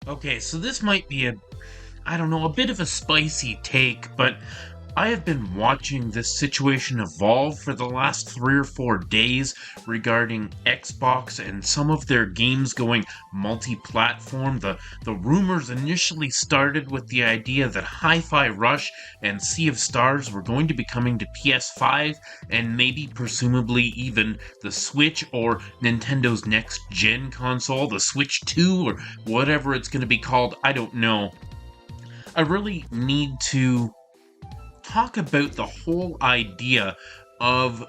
Okay, so this might be I don't know, a bit of a spicy take, but I have been watching this situation evolve for the last 3 or 4 days regarding Xbox and some of their games going multi-platform. The rumors initially started with the idea that Hi-Fi Rush and Sea of Stars were going to be coming to PS5 and maybe presumably even the Switch or Nintendo's next gen console, the Switch 2 or whatever it's going to be called, I don't know. I really need to talk about the whole idea of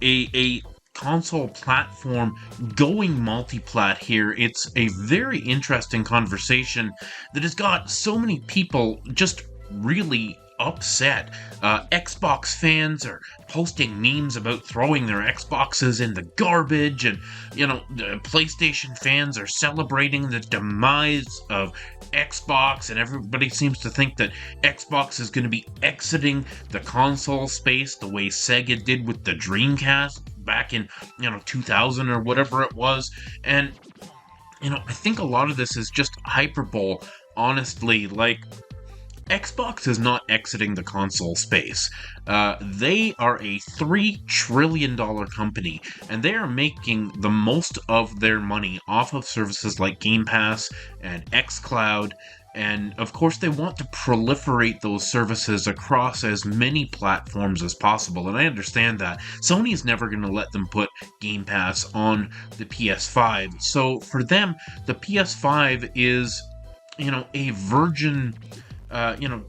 a console platform going multiplat here. It's a very interesting conversation that has got so many people just really upset. Xbox fans are posting memes about throwing their Xboxes in the garbage, and the PlayStation fans are celebrating the demise of Xbox, and everybody seems to think that Xbox is going to be exiting the console space the way Sega did with the Dreamcast back in 2000 or whatever it was. And I think a lot of this is just hyperbole, honestly. Like, Xbox is not exiting the console space. They are a $3 trillion company, and they are making the most of their money off of services like Game Pass and xCloud. And of course, they want to proliferate those services across as many platforms as possible. And I understand that. Sony's never going to let them put Game Pass on the PS5. So for them, the PS5 is, a virgin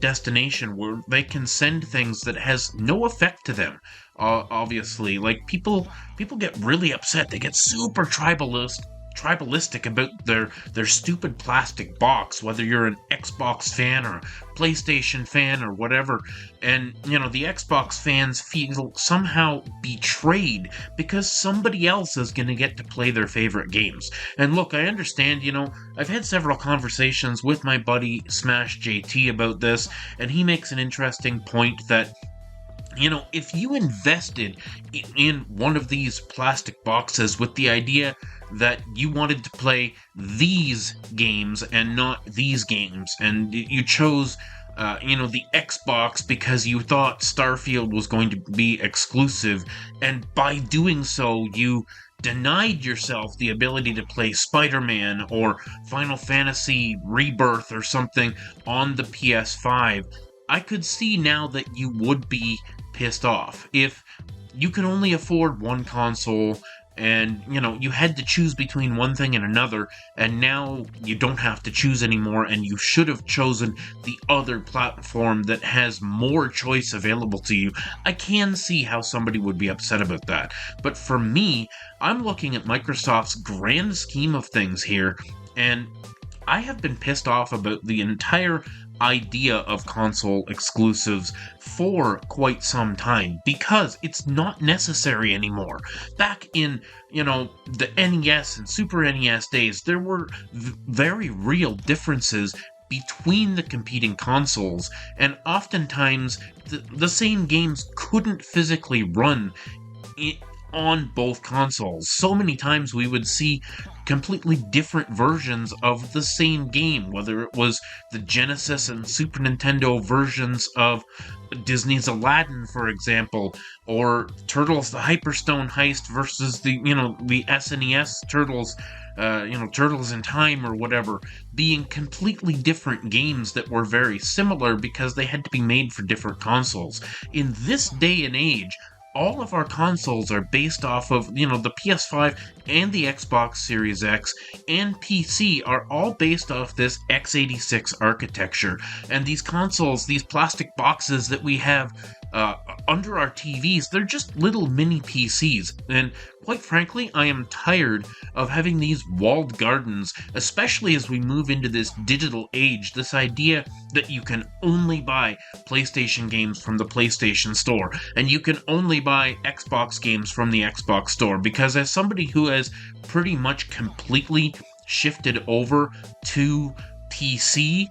destination where they can send things that has no effect to them. Obviously, like people get really upset. They get super tribalistic about their stupid plastic box, whether you're an Xbox fan or a PlayStation fan or whatever. And the Xbox fans feel somehow betrayed because somebody else is going to get to play their favorite games. And look, I understand, I've had several conversations with my buddy Smash JT about this, and he makes an interesting point that if you invested in one of these plastic boxes with the idea that you wanted to play these games and not these games, and you chose the Xbox because you thought Starfield was going to be exclusive, and by doing so, you denied yourself the ability to play Spider-Man or Final Fantasy Rebirth or something on the PS5. I could see now that you would be pissed off if you can only afford one console and you had to choose between one thing and another, and now you don't have to choose anymore, and you should have chosen the other platform that has more choice available to you. I can see how somebody would be upset about that, but for me, I'm looking at Microsoft's grand scheme of things here, and I have been pissed off about the entire idea of console exclusives for quite some time because it's not necessary anymore. Back in, the NES and Super NES days, there were very real differences between the competing consoles, and oftentimes the same games couldn't physically run on both consoles. So many times we would see completely different versions of the same game, whether it was the Genesis and Super Nintendo versions of Disney's Aladdin, for example, or Turtles the Hyperstone Heist versus the SNES Turtles, Turtles in Time or whatever, being completely different games that were very similar because they had to be made for different consoles. In this day and age, all of our consoles are based off of, the PS5 and the Xbox Series X and PC are all based off this x86 architecture. And these consoles, these plastic boxes that we have under our TVs, they're just little mini PCs. And quite frankly, I am tired of having these walled gardens, especially as we move into this digital age. This idea that you can only buy PlayStation games from the PlayStation Store, and you can only buy Xbox games from the Xbox Store. Because as somebody who has pretty much completely shifted over to PC,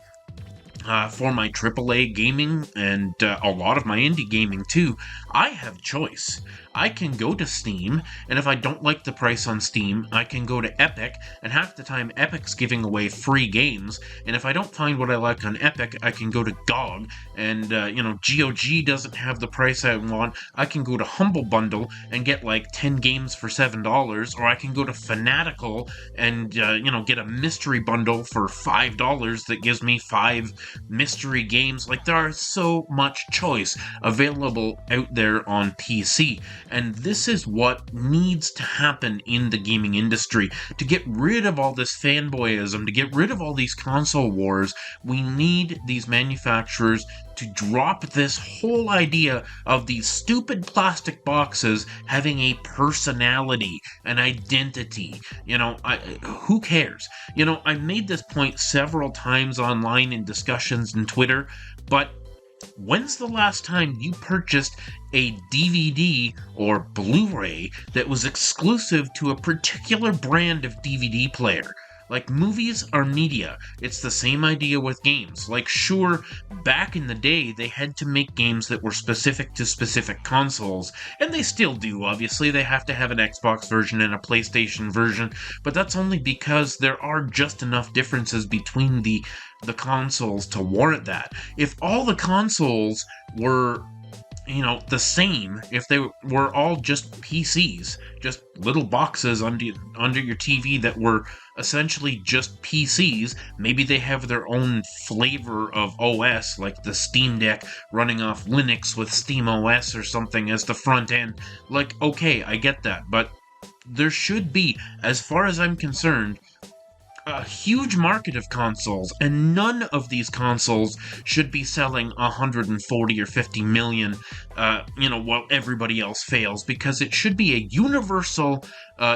for my AAA gaming and a lot of my indie gaming too, I have choice. I can go to Steam, and if I don't like the price on Steam, I can go to Epic, and half the time Epic's giving away free games, and if I don't find what I like on Epic, I can go to GOG, and, GOG doesn't have the price I want, I can go to Humble Bundle and get like 10 games for $7, or I can go to Fanatical and, get a mystery bundle for $5 that gives me 5 mystery games. Like, there are so much choice available out there on PC, and this is what needs to happen in the gaming industry. To get rid of all this fanboyism, to get rid of all these console wars, we need these manufacturers to drop this whole idea of these stupid plastic boxes having a personality, an identity. Who cares? I made this point several times online in discussions in Twitter, but when's the last time you purchased a DVD or Blu-ray that was exclusive to a particular brand of DVD player? Like, movies are media. It's the same idea with games. Like, sure, back in the day, they had to make games that were specific to specific consoles, and they still do, obviously. They have to have an Xbox version and a PlayStation version, but that's only because there are just enough differences between the consoles to warrant that. If all the consoles were the same, if they were all just PCs, just little boxes under your TV that were essentially just PCs, maybe they have their own flavor of OS, like the Steam Deck running off Linux with Steam OS or something as the front end. Like, okay, I get that, but there should be, as far as I'm concerned, a huge market of consoles, and none of these consoles should be selling 140 or 50 million, while everybody else fails, because it should be a universal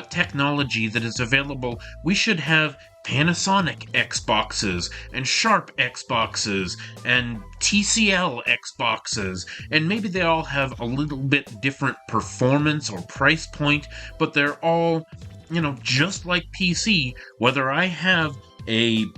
technology that is available. We should have Panasonic Xboxes, and Sharp Xboxes, and TCL Xboxes, and maybe they all have a little bit different performance or price point, but they're all just like PC, whether I have an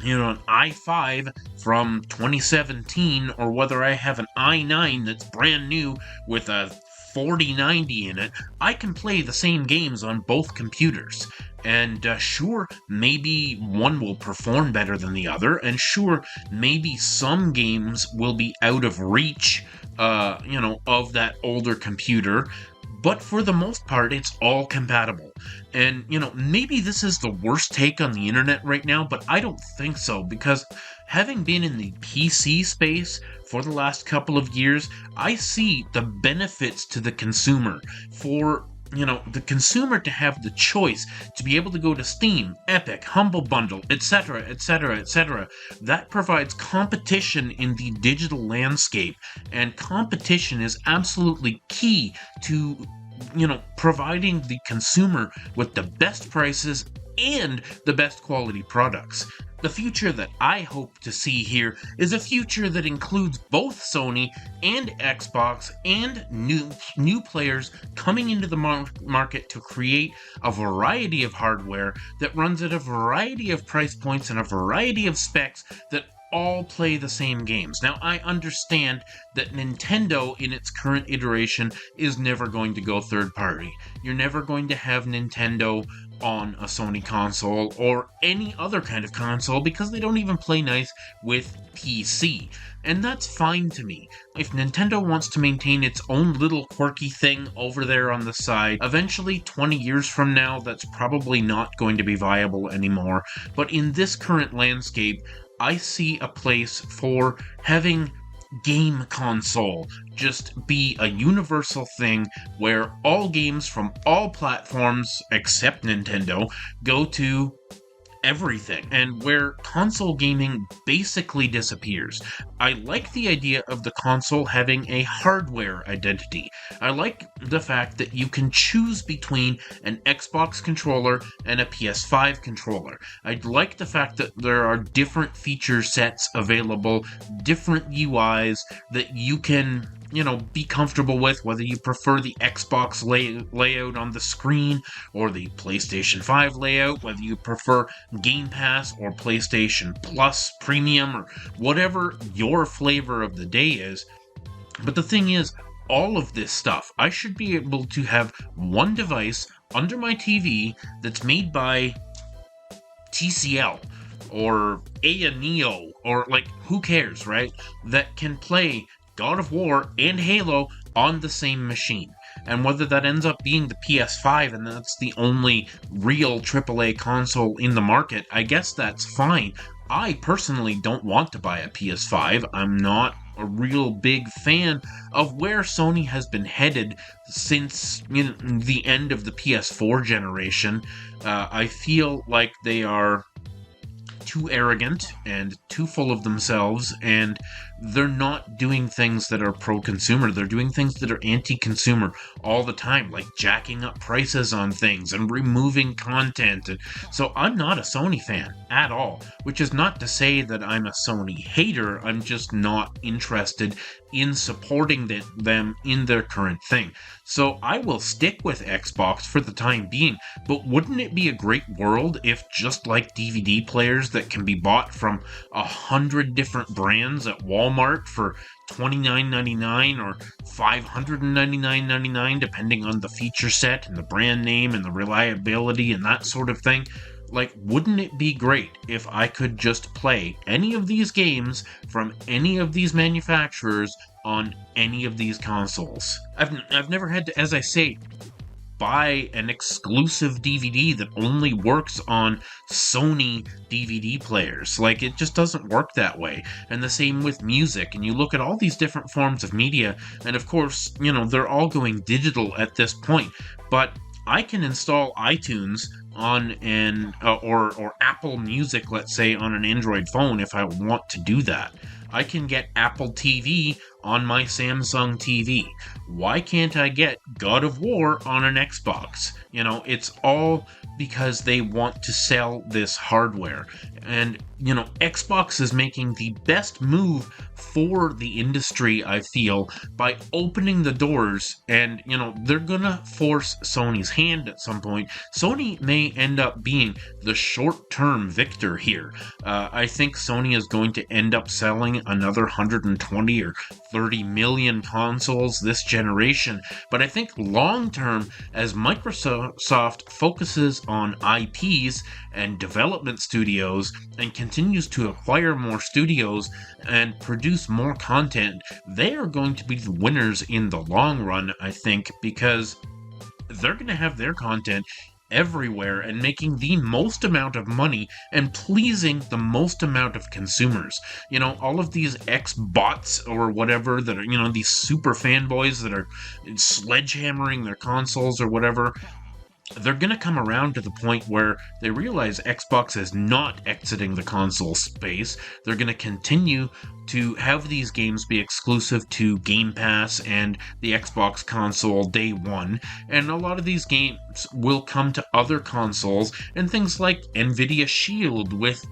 i5 from 2017 or whether I have an i9 that's brand new with a 4090 in it, I can play the same games on both computers. And sure, maybe one will perform better than the other, and sure, maybe some games will be out of reach, of that older computer, but for the most part, it's all compatible. And, maybe this is the worst take on the internet right now, but I don't think so, because having been in the PC space for the last couple of years, I see the benefits to the consumer. For the consumer to have the choice to be able to go to Steam, Epic, Humble Bundle, etc., etc., etc. That provides competition in the digital landscape, and competition is absolutely key to providing the consumer with the best prices and the best quality products. The future that I hope to see here is a future that includes both Sony and Xbox and new players coming into the market to create a variety of hardware that runs at a variety of price points and a variety of specs that all play the same games. Now, I understand that Nintendo, in its current iteration, is never going to go third party. You're never going to have Nintendo on a Sony console or any other kind of console because they don't even play nice with PC. And that's fine to me. If Nintendo wants to maintain its own little quirky thing over there on the side, eventually 20 years from now, that's probably not going to be viable anymore. But in this current landscape, I see a place for having game console just be a universal thing where all games from all platforms except Nintendo go to everything, and where console gaming basically disappears. I like the idea of the console having a hardware identity. I like the fact that you can choose between an Xbox controller and a PS5 controller. I like the fact that there are different feature sets available, different UIs that you can be comfortable with, whether you prefer the Xbox layout on the screen or the PlayStation 5 layout, whether you prefer Game Pass or PlayStation Plus Premium or whatever your flavor of the day is. But the thing is, all of this stuff. I should be able to have one device under my TV that's made by TCL or Neo or like who cares, right? That can play God of War and Halo on the same machine. And whether that ends up being the PS5 and that's the only real AAA console in the market, I guess that's fine. I personally don't want to buy a PS5. I'm not a real big fan of where Sony has been headed since the end of the PS4 generation. I feel like they are too arrogant and too full of themselves, and they're not doing things that are pro-consumer. They're doing things that are anti-consumer all the time, like jacking up prices on things and removing content. And so I'm not a Sony fan at all, which is not to say that I'm a Sony hater. I'm just not interested in supporting them in their current thing. So I will stick with Xbox for the time being, but wouldn't it be a great world if, just like DVD players that can be bought from 100 different brands at Walmart for $29.99 or $599.99, depending on the feature set and the brand name and the reliability and that sort of thing. Like, wouldn't it be great if I could just play any of these games from any of these manufacturers on any of these consoles? I've never had to, as I say, buy an exclusive DVD that only works on Sony DVD players. Like, it just doesn't work that way. And the same with music. And you look at all these different forms of media, and of course, they're all going digital at this point. But I can install iTunes on an or Apple Music, let's say, on an Android phone if I want to do that. I can get Apple TV on my Samsung TV. Why can't I get God of War on an Xbox? It's all because they want to sell this hardware. And, Xbox is making the best move for the industry, I feel, by opening the doors. And, they're gonna force Sony's hand at some point. Sony may end up being the short-term victor here. I think Sony is going to end up selling another 120 or 30 million consoles this generation, but I think long-term, as Microsoft focuses on IPs and development studios and continues to acquire more studios and produce more content, they are going to be the winners in the long run, I think, because they're going to have their content everywhere and making the most amount of money and pleasing the most amount of consumers. All of these ex-bots or whatever that are, these super fanboys that are sledgehammering their consoles or whatever, they're going to come around to the point where they realize Xbox is not exiting the console space. They're going to continue to have these games be exclusive to Game Pass and the Xbox console day one, and a lot of these games will come to other consoles and things like Nvidia Shield with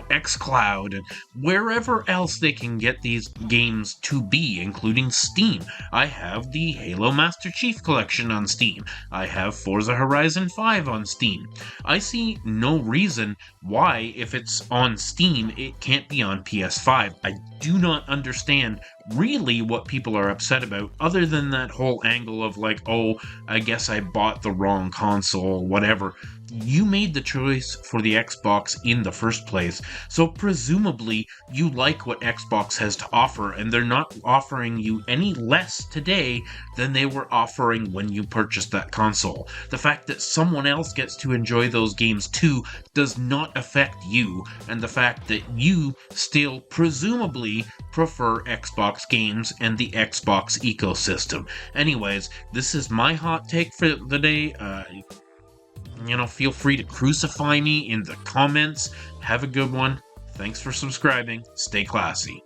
xCloud and wherever else they can get these games to be, including Steam. I have the Halo Master Chief Collection on Steam. I have Forza Horizon 5 on Steam. I see no reason why, if it's on Steam, it can't be on PS5. I do not understand really what people are upset about, other than that whole angle of like, oh, I guess I bought the wrong console, whatever. You made the choice for the Xbox in the first place, so presumably you like what Xbox has to offer, and they're not offering you any less today than they were offering when you purchased that console. The fact that someone else gets to enjoy those games too does not affect you, and the fact that you still presumably prefer Xbox games and the Xbox ecosystem. Anyways, this is my hot take for the day. Feel free to crucify me in the comments. Have a good one. Thanks for subscribing. Stay classy.